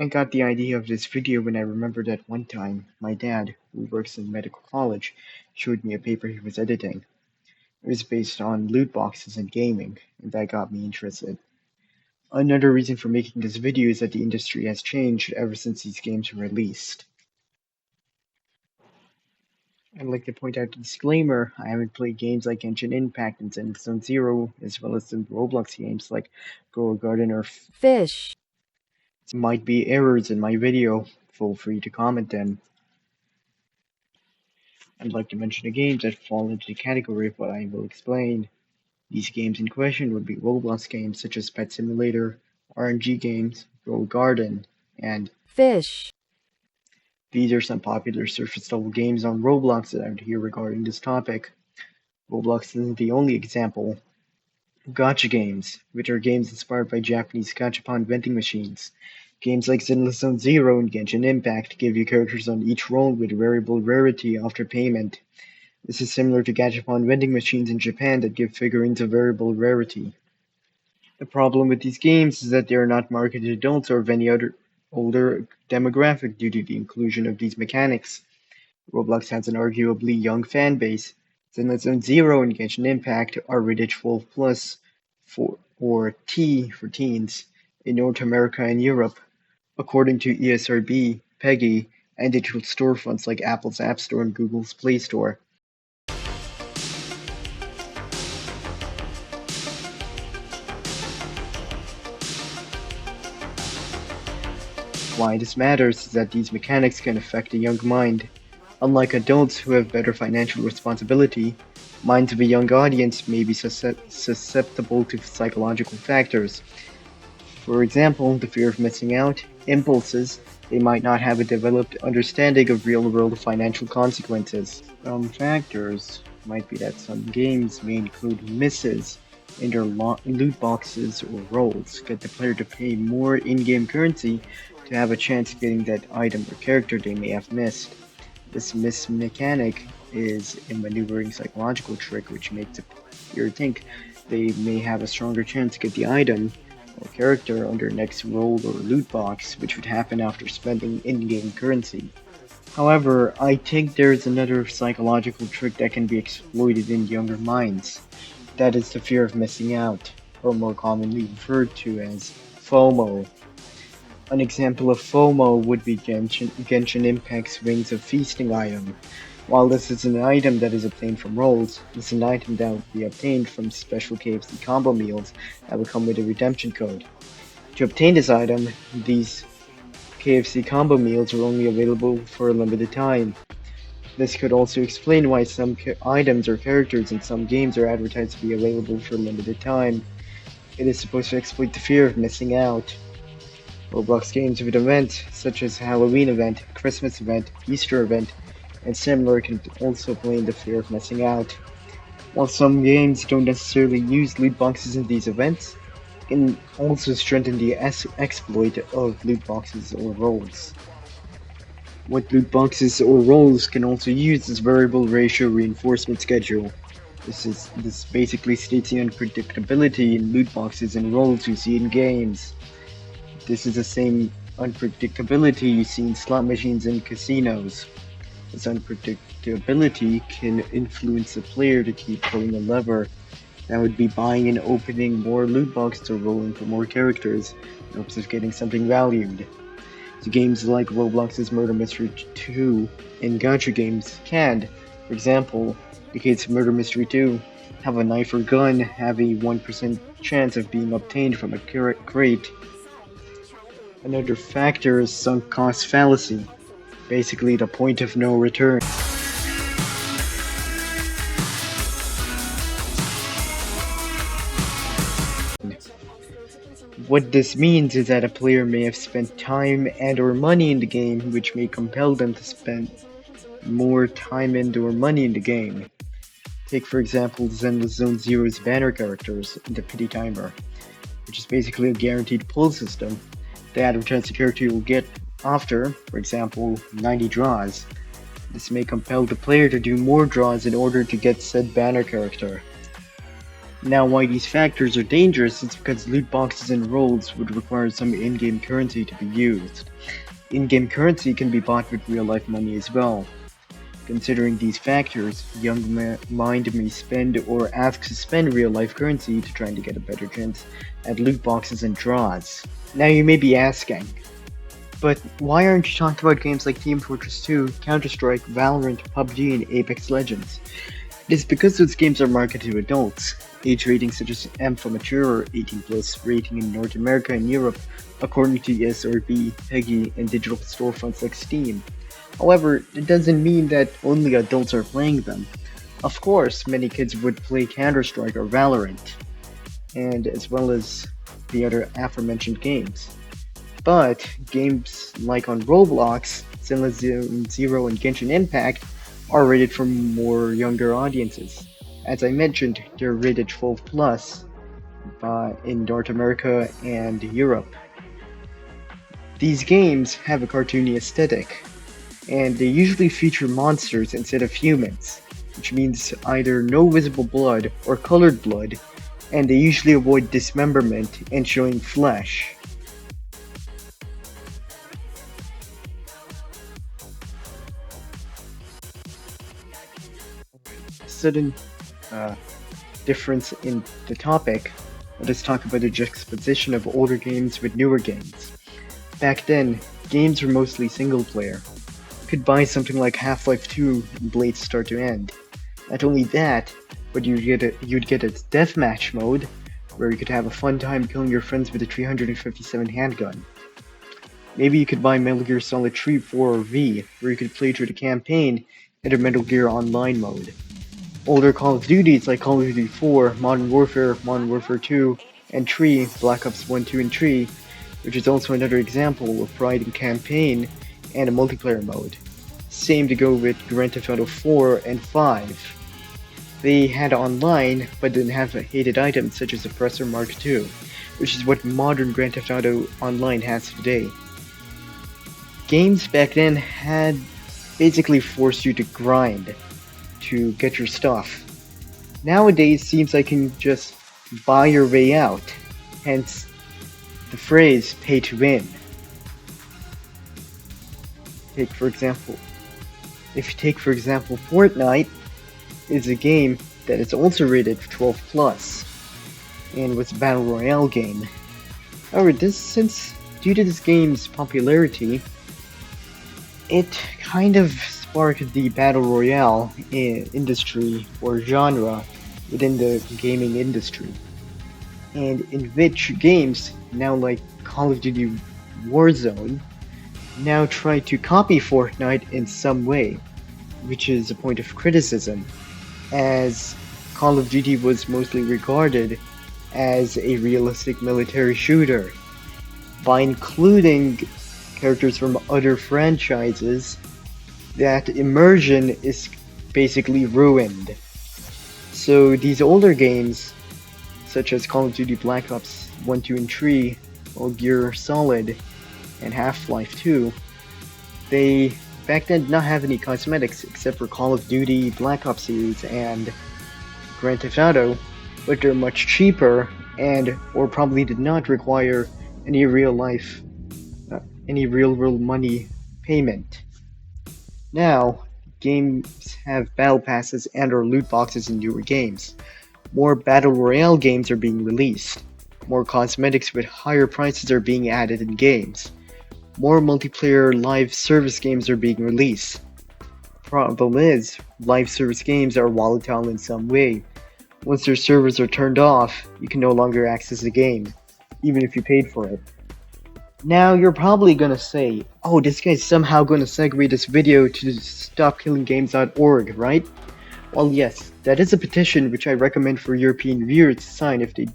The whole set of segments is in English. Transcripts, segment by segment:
I got the idea of this video when I remembered that one time my dad, who works in medical college, showed me a paper he was editing. It was based on loot boxes and gaming, and that got me interested. Another reason for making this video is that the industry has changed ever since these games were released. I'd like to point out a disclaimer: I haven't played games like Genshin Impact and Zen Zone Zero, as well as some Roblox games like Grow a Garden or Fish. There might be errors in my video. Feel free to comment them. I'd like to mention the games that fall into the category of what I will explain. These games in question would be Roblox games such as Pet Simulator, RNG games, Grow a Garden, and Fish. these are some popular surface level games on Roblox that I would hear regarding this topic. Roblox isn't the only example. Gacha games, which are games inspired by Japanese gachapon vending machines. Games like Zenless Zone Zero and Genshin Impact give you characters on each roll with variable rarity after payment. This is similar to gachapon vending machines in Japan that give figurines a variable rarity. The problem with these games is that they are not marketed to adults or of any other older demographic due to the inclusion of these mechanics. Roblox has an arguably young fan base. Zenless Zone Zero and Genshin Impact are rated 12+ or T for teens in North America and Europe, according to ESRB, PEGI, and digital storefronts like Apple's App Store and Google's Play Store. Why this matters is that these mechanics can affect a young mind. Unlike adults who have better financial responsibility, minds of a young audience may be susceptible to psychological factors. For example, the fear of missing out, impulses, they might not have a developed understanding of real-world financial consequences. Some factors might be that some games may include misses in their loot boxes or rolls, get the player to pay more in-game currency to have a chance of getting that item or character they may have missed. This miss mechanic is a maneuvering psychological trick which makes the player think they may have a stronger chance to get the item or character on their next roll or loot box, which would happen after spending in-game currency. However, I think there's another psychological trick that can be exploited in younger minds. That is the fear of missing out, or more commonly referred to as FOMO. An example of FOMO would be Genshin Impact's Wings of Feasting item. While this is an item that is obtained from rolls, it's an item that will be obtained from special KFC combo meals that will come with a redemption code. To obtain this item, these KFC combo meals are only available for a limited time. This could also explain why some items or characters in some games are advertised to be available for a limited time. It is supposed to exploit the fear of missing out. Roblox games with events such as Halloween event, Christmas event, Easter event, and similar can also blame the fear of missing out. While some games don't necessarily use loot boxes in these events, it can also strengthen the exploit of loot boxes or rolls. What loot boxes or rolls can also use is variable ratio reinforcement schedule. This basically states the unpredictability in loot boxes and rolls you see in games. This is the same unpredictability you see in slot machines and casinos. This unpredictability can influence the player to keep pulling a lever. That would be buying and opening more loot boxes or rolling for more characters in hopes of getting something valued. So games like Roblox's Murder Mystery 2 and gacha games can, for example, in the case of Murder Mystery 2, have a knife or gun have a 1% chance of being obtained from a crate. Another factor is sunk cost fallacy, basically the point of no return. What this means is that a player may have spent time and or money in the game, which may compel them to spend more time and or money in the game. Take for example Zenless Zone Zero's banner characters in the pity timer, which is basically a guaranteed pull system. The advertised the character you will get after, for example, 90 draws. This may compel the player to do more draws in order to get said banner character. Now, why these factors are dangerous is because loot boxes and rolls would require some in-game currency to be used. In-game currency can be bought with real-life money as well. Considering these factors, mind may spend or ask to spend real-life currency to try to get a better chance at loot boxes and draws. Now you may be asking, but why aren't you talking about games like Team Fortress 2, Counter-Strike, Valorant, PUBG, and Apex Legends? It is because those games are marketed to adults. Age ratings such as M for mature or 18 plus rating in North America and Europe, according to ESRB, PEGI, and digital storefronts like Steam. However, it doesn't mean that only adults are playing them. Of course, many kids would play Counter-Strike or Valorant, and as well as the other aforementioned games. But games like on Roblox, Zero, and Genshin Impact are rated for more younger audiences. As I mentioned, they're rated 12 plus in North America and Europe. These games have a cartoony aesthetic, and they usually feature monsters instead of humans, which means either no visible blood or colored blood, and they usually avoid dismemberment and showing flesh. Sudden difference in the topic, let us talk about the juxtaposition of older games with newer games. Back then, games were mostly single player. You could buy something like Half-Life 2 and Blade start to end. Not only that, but you'd get a deathmatch mode, where you could have a fun time killing your friends with a 357 handgun. Maybe you could buy Metal Gear Solid 3, 4, or V, where you could play through the campaign in a Metal Gear Online mode. Older Call of Duties like Call of Duty 4, Modern Warfare 2, and 3, Black Ops 1, 2, and 3, which is also another example of providing campaign and a multiplayer mode. Same to go with Grand Theft Auto 4 and 5. They had online, but didn't have hated items such as the Suppressor Mark II, which is what modern Grand Theft Auto Online has today. Games back then had basically forced you to grind to get your stuff. Nowadays, seems like you can just buy your way out, hence the phrase pay to win. If you take for example Fortnite is a game that is also rated 12 plus and was a battle royale game. However, due to this game's popularity, it kind of sparked the battle royale industry or genre within the gaming industry, and in which games now like Call of Duty Warzone now try to copy Fortnite in some way, which is a point of criticism, as Call of Duty was mostly regarded as a realistic military shooter. By including characters from other franchises, that immersion is basically ruined. So these older games, such as Call of Duty Black Ops 1, 2, and 3, Metal Gear Solid, and Half-Life 2, they back then did not have any cosmetics except for Call of Duty Black Ops series and Grand Theft Auto, but they're much cheaper and or probably did not require any real world money payment. Now, games have battle passes and or loot boxes in newer games. More battle royale games are being released. More cosmetics with higher prices are being added in games. More multiplayer live service games are being released. Problem is, live service games are volatile in some way. Once their servers are turned off, you can no longer access the game, even if you paid for it. Now you're probably gonna say, oh, this guy's somehow gonna segue this video to stopkillinggames.org, right? Well, yes, that is a petition which I recommend for European viewers to sign if they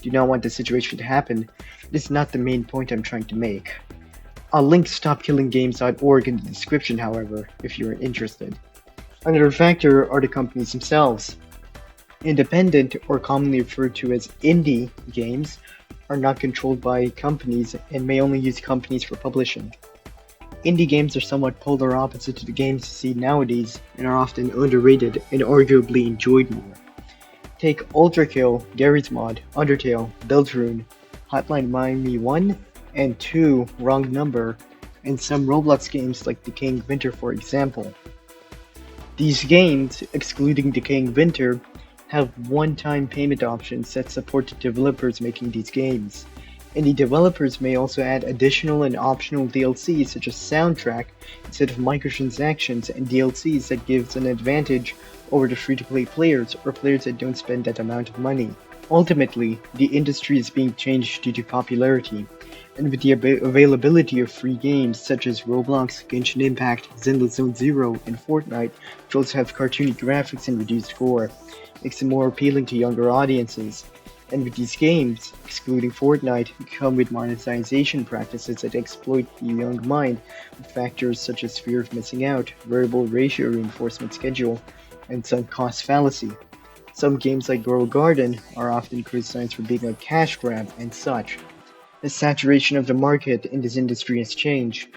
do not want the situation to happen. It is not the main point I'm trying to make. I'll link stopkillinggames.org in the description, however, if you're interested. Another factor are the companies themselves. Independent, or commonly referred to as indie games, are not controlled by companies and may only use companies for publishing. Indie games are somewhat polar opposite to the games you see nowadays and are often underrated and arguably enjoyed more. Take Ultra Kill, Garry's Mod, Undertale, Deltarune, Hotline Miami 1 and 2, Wrong Number, and some Roblox games like Decaying Winter for example. These games, excluding Decaying Winter, have one-time payment options that support the developers making these games. Indie developers may also add additional and optional DLCs such as soundtrack instead of microtransactions and DLCs that gives an advantage over the free-to-play players or players that don't spend that amount of money. Ultimately, the industry is being changed due to popularity, and with the availability of free games such as Roblox, Genshin Impact, Zenless Zone Zero, and Fortnite, which also have cartoony graphics and reduced gore, makes them more appealing to younger audiences. And with these games, excluding Fortnite, come with monetization practices that exploit the young mind with factors such as fear of missing out, variable ratio reinforcement schedule, and sunk cost fallacy. Some games like Grow Garden are often criticized for being a cash grab and such. The saturation of the market in this industry has changed.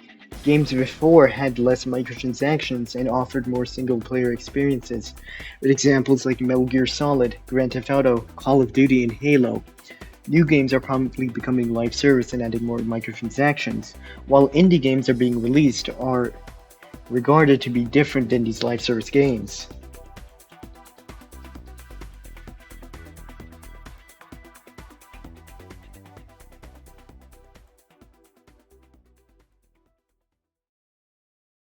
Games before had less microtransactions and offered more single-player experiences, with examples like Metal Gear Solid, Grand Theft Auto, Call of Duty, and Halo. New games are promptly becoming live service and adding more microtransactions, while indie games are being released are regarded to be different than these live service games.